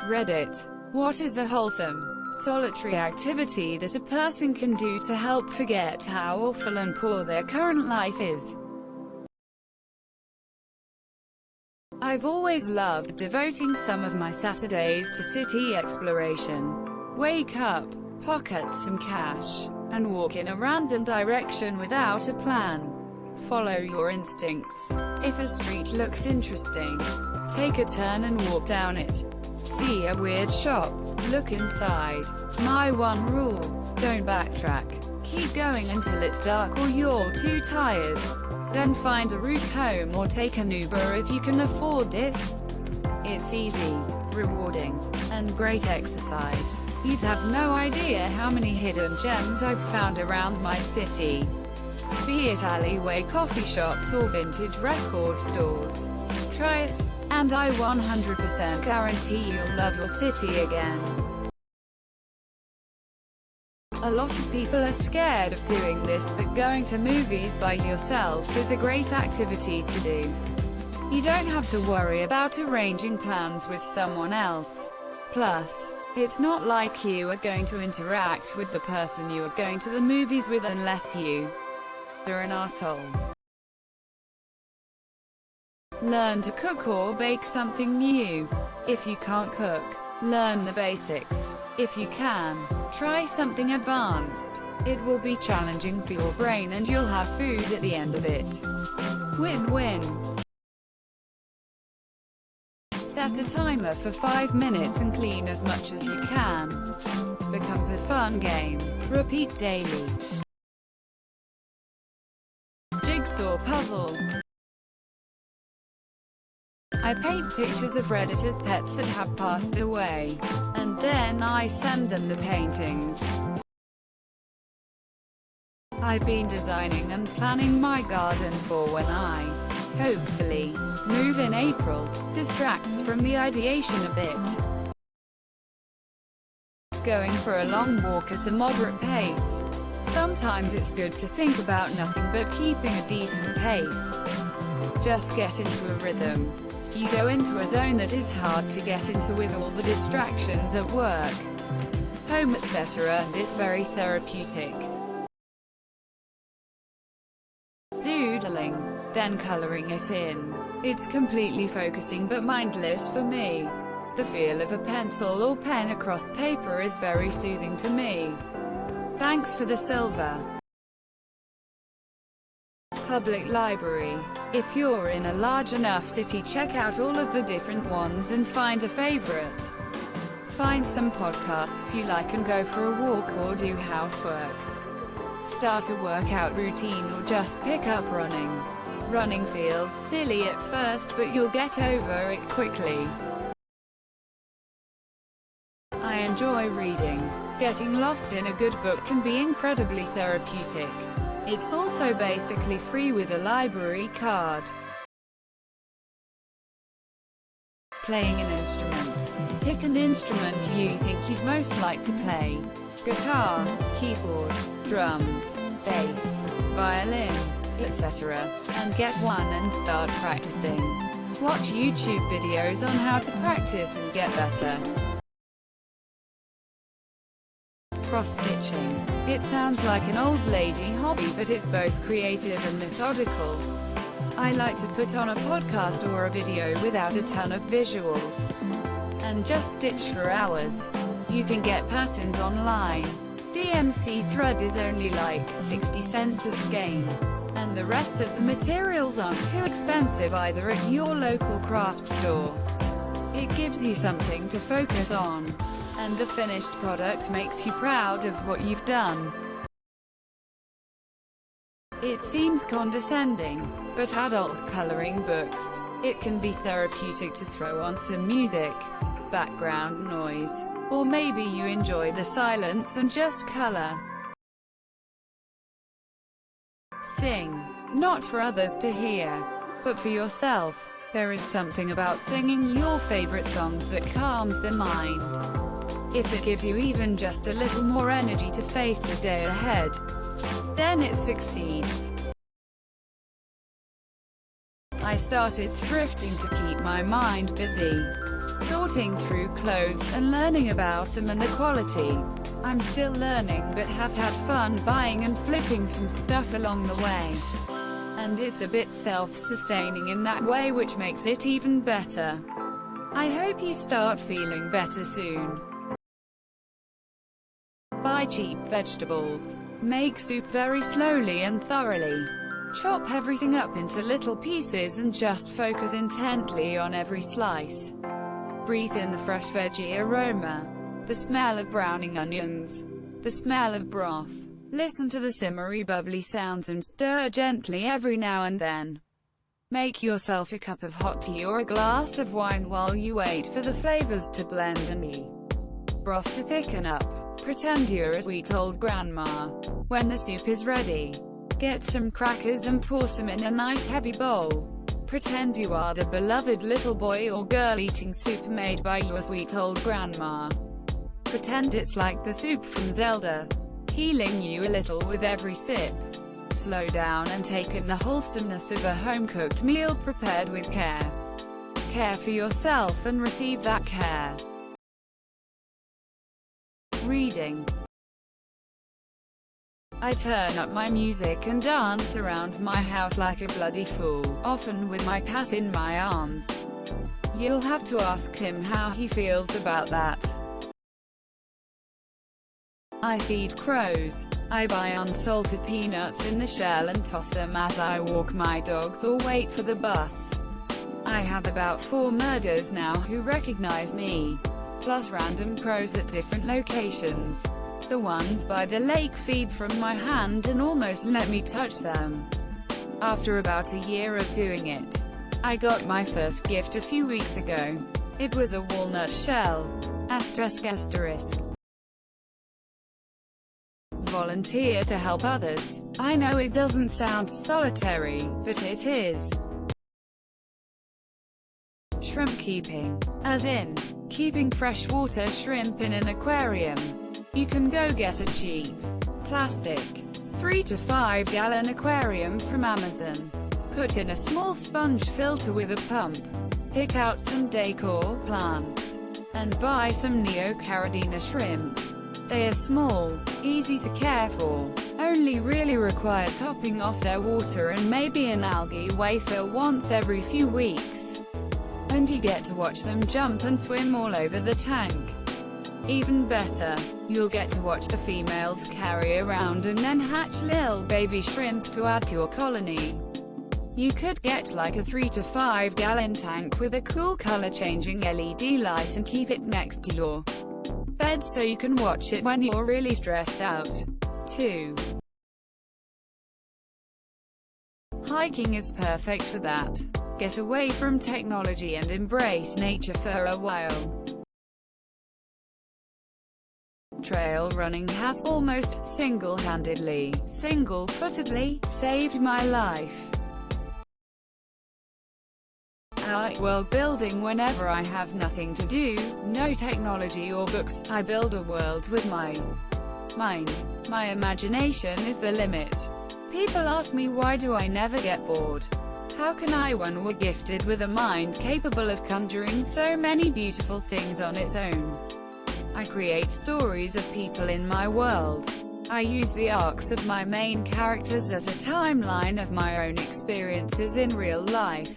Reddit. What is a wholesome, solitary activity that a person can do to help forget how awful and poor their current life is? I've always loved devoting some of my Saturdays to city exploration. Wake up, pocket some cash, and walk in a random direction without a plan. Follow your instincts. If a street looks interesting, take a turn and walk down it. See a weird shop, look inside. My one rule: don't backtrack. Keep going until it's dark or you're too tired. Then find a route home or take an Uber if you can afford it. It's easy, rewarding, and great exercise. You'd have no idea how many hidden gems I've found around my city. Be it alleyway coffee shops or vintage record stores. Try it, and I 100% guarantee you'll love your city again. A lot of people are scared of doing this, but going to movies by yourself is a great activity to do. You don't have to worry about arranging plans with someone else. Plus, it's not like you are going to interact with the person you are going to the movies with unless you are an asshole. Learn to cook or bake something new. If you can't cook, learn the basics. If you can, try something advanced. It will be challenging for your brain and you'll have food at the end of it. Win-win. Set a timer for 5 minutes and clean as much as you can. Becomes a fun game. Repeat daily. Jigsaw puzzle. I paint pictures of Redditors' pets that have passed away, and then I send them the paintings. I've been designing and planning my garden for when I, hopefully, move in April. Distracts from the ideation a bit. Going for a long walk at a moderate pace. Sometimes it's good to think about nothing but keeping a decent pace. Just get into a rhythm. You go into a zone that is hard to get into with all the distractions at work, home, etc., and it's very therapeutic. Doodling, then coloring it in. It's completely focusing but mindless for me. The feel of a pencil or pen across paper is very soothing to me. Thanks for the silver. Public library. If you're in a large enough city, check out all of the different ones and find a favorite. Find some podcasts you like and go for a walk or do housework. Start a workout routine or just pick up running. Running feels silly at first, but you'll get over it quickly. I enjoy reading. Getting lost in a good book can be incredibly therapeutic. It's also basically free with a library card. Playing an instrument. Pick an instrument you think you'd most like to play. Guitar, keyboard, drums, bass, violin, etc. And get one and start practicing. Watch YouTube videos on how to practice and get better. Cross-stitching. It sounds like an old lady hobby, but it's both creative and methodical. I like to put on a podcast or a video without a ton of visuals, and just stitch for hours. You can get patterns online. DMC thread is only like 60 cents a skein, and the rest of the materials aren't too expensive either at your local craft store. It gives you something to focus on, and the finished product makes you proud of what you've done. It seems condescending, but adult coloring books. It can be therapeutic to throw on some music, background noise, or maybe you enjoy the silence and just color. Sing. Not for others to hear, but for yourself. There is something about singing your favorite songs that calms the mind. If it gives you even just a little more energy to face the day ahead, then it succeeds. I started thrifting to keep my mind busy. sorting through clothes and learning about them and the quality. I'm still learning but have had fun buying and flipping some stuff along the way. And it's a bit self-sustaining in that way, which makes it even better. I hope you start feeling better soon. Buy cheap vegetables. Make soup very slowly and thoroughly. Chop everything up into little pieces and just focus intently on every slice. Breathe in the fresh veggie aroma, the smell of browning onions, the smell of broth. Listen to the simmery bubbly sounds and stir gently every now and then. Make yourself a cup of hot tea or a glass of wine while you wait for the flavors to blend and the broth to thicken up. Pretend you're a sweet old grandma. When the soup is ready, get some crackers and pour some in a nice heavy bowl. Pretend you are the beloved little boy or girl eating soup made by your sweet old grandma. Pretend it's like the soup from Zelda, healing you a little with every sip. Slow down and take in the wholesomeness of a home-cooked meal prepared with care. Care for yourself and receive that care. Reading. I turn up my music and dance around my house like a bloody fool, often with my cat in my arms. You'll have to ask him how he feels about that. I feed crows. I buy unsalted peanuts in the shell and toss them as I walk my dogs or wait for the bus. I have about 4 murders now who recognize me, plus random crows at different locations. The ones by the lake feed from my hand and almost let me touch them. After about a year of doing it, I got my first gift a few weeks ago. It was a walnut shell. ****. Volunteer to help others. I know it doesn't sound solitary, but it is. Shrimp keeping. As in, keeping freshwater shrimp in an aquarium. You can go get a cheap, plastic, 3 to 5 gallon aquarium from Amazon. Put in a small sponge filter with a pump. Pick out some decor plants, and buy some Neocaridina shrimp. They are small, easy to care for, only really require topping off their water and maybe an algae wafer once every few weeks. And you get to watch them jump and swim all over the tank. Even better, you'll get to watch the females carry around and then hatch little baby shrimp to add to your colony. You could get like a 3 to 5 gallon tank with a cool color-changing LED light and keep it next to your bed so you can watch it when you're really stressed out. 2. Hiking is perfect for that. Get away from technology and embrace nature for a while. Trail running has almost single-handedly, single-footedly, saved my life. I like world building whenever I have nothing to do, no technology or books. I build a world with my mind. My imagination is the limit. People ask me why do I never get bored? How can I? One were gifted with a mind capable of conjuring so many beautiful things on its own. I create stories of people in my world. I use the arcs of my main characters as a timeline of my own experiences in real life.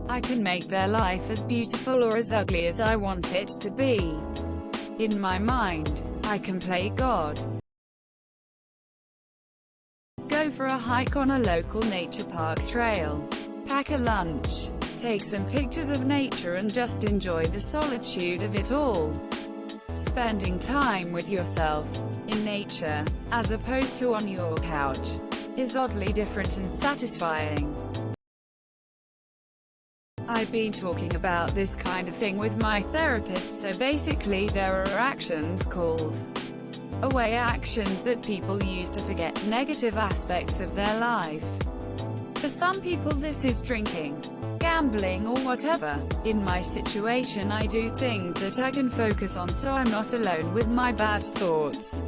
I can make their life as beautiful or as ugly as I want it to be. In my mind, I can play God. Go for a hike on a local nature park trail. Pack a lunch. Take some pictures of nature and just enjoy the solitude of it all. Spending time with yourself, in nature, as opposed to on your couch, is oddly different and satisfying. I've been talking about this kind of thing with my therapist, so basically there are actions called away actions that people use to forget negative aspects of their life. For some people this is drinking, gambling or whatever. In my situation I do things that I can focus on so I'm not alone with my bad thoughts.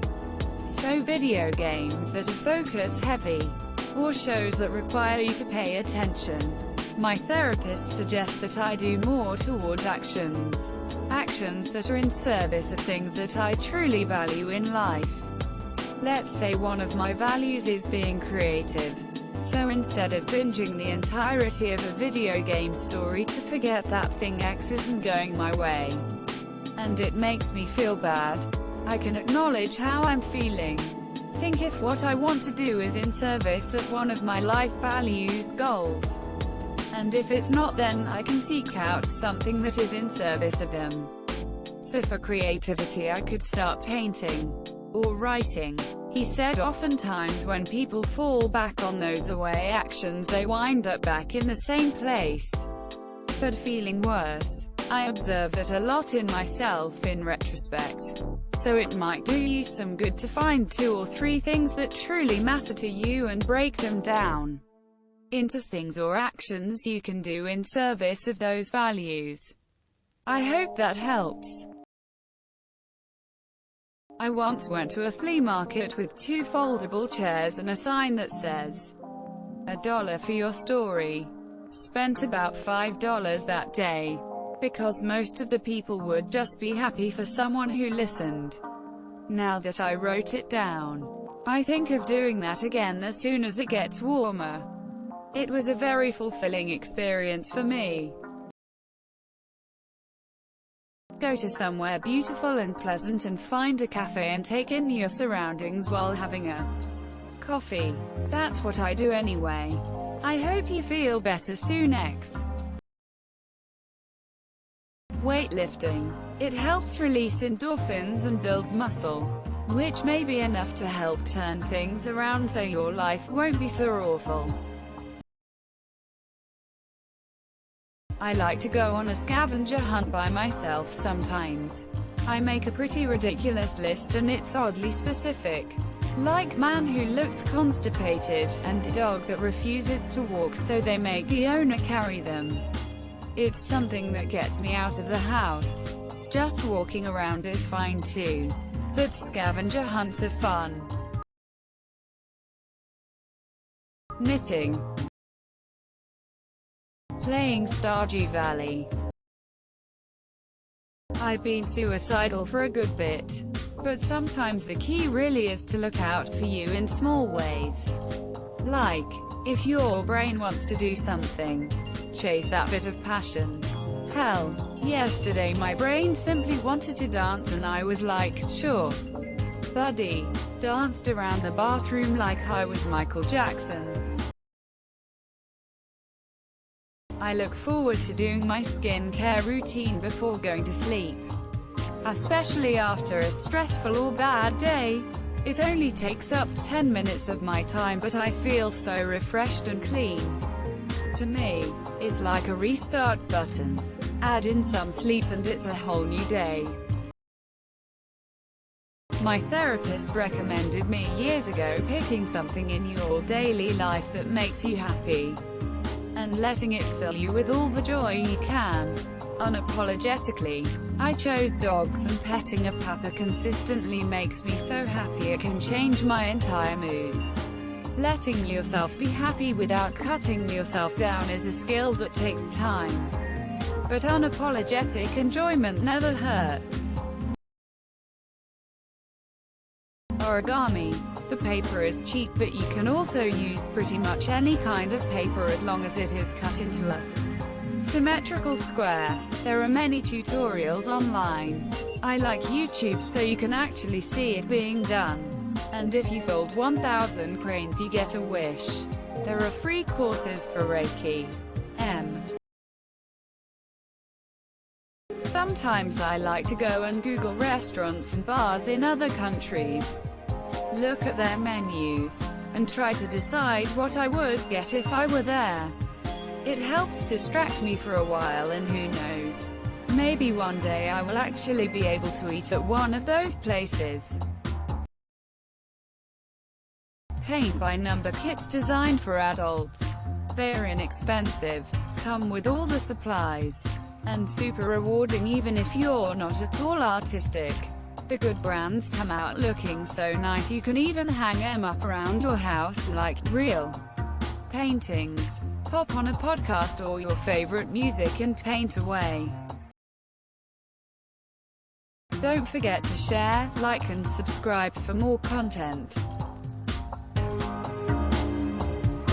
So video games that are focus heavy, or shows that require you to pay attention. My therapist suggests that I do more towards actions that are in service of things that I truly value in life. Let's say one of my values is being creative. So instead of binging the entirety of a video game story to forget that thing X isn't going my way, and it makes me feel bad, I can acknowledge how I'm feeling. Think if what I want to do is in service of one of my life values, goals. And if it's not, then I can seek out something that is in service of them. So for creativity, I could start painting or writing. He said oftentimes when people fall back on those away actions, they wind up back in the same place, but feeling worse. I observe that a lot in myself in retrospect. So it might do you some good to find 2 or 3 things that truly matter to you and break them down into things or actions you can do in service of those values. I hope that helps. I once went to a flea market with 2 foldable chairs and a sign that says, $1 for your story. Spent about $5 that day, because most of the people would just be happy for someone who listened. Now that I wrote it down, I think of doing that again as soon as it gets warmer. It was a very fulfilling experience for me. Go to somewhere beautiful and pleasant and find a cafe and take in your surroundings while having a coffee. That's what I do anyway. I hope you feel better soon. X. Weightlifting. It helps release endorphins and builds muscle, which may be enough to help turn things around so your life won't be so awful. I like to go on a scavenger hunt by myself sometimes. I make a pretty ridiculous list and it's oddly specific. Like man who looks constipated, and dog that refuses to walk so they make the owner carry them. It's something that gets me out of the house. Just walking around is fine too, but scavenger hunts are fun. Knitting. Playing Stardew Valley. I've been suicidal for a good bit, but sometimes the key really is to look out for you in small ways. Like, if your brain wants to do something, chase that bit of passion. Hell, yesterday my brain simply wanted to dance and I was like, sure, buddy. Danced around the bathroom like I was Michael Jackson. I look forward to doing my skincare routine before going to sleep, especially after a stressful or bad day. It only takes up 10 minutes of my time, but I feel so refreshed and clean. To me, it's like a restart button. Add in some sleep and it's a whole new day. My therapist recommended me years ago picking something in your daily life that makes you happy, and letting it fill you with all the joy you can. Unapologetically, I chose dogs, and petting a pupper consistently makes me so happy it can change my entire mood. Letting yourself be happy without cutting yourself down is a skill that takes time, but unapologetic enjoyment never hurts. Origami. The paper is cheap, but you can also use pretty much any kind of paper as long as it is cut into a symmetrical square. There are many tutorials online. I like YouTube so you can actually see it being done. And if you fold 1,000 cranes you get a wish. There are free courses for Reiki. Sometimes I like to go and Google restaurants and bars in other countries, look at their menus, and try to decide what I would get if I were there. It helps distract me for a while, and who knows, maybe one day I will actually be able to eat at one of those places. Paint by number kits designed for adults. They're inexpensive, come with all the supplies, and super rewarding even if you're not at all artistic. The good brands come out looking so nice you can even hang them up around your house like real paintings. Pop on a podcast or your favorite music and paint away. Don't forget to share, like and subscribe for more content.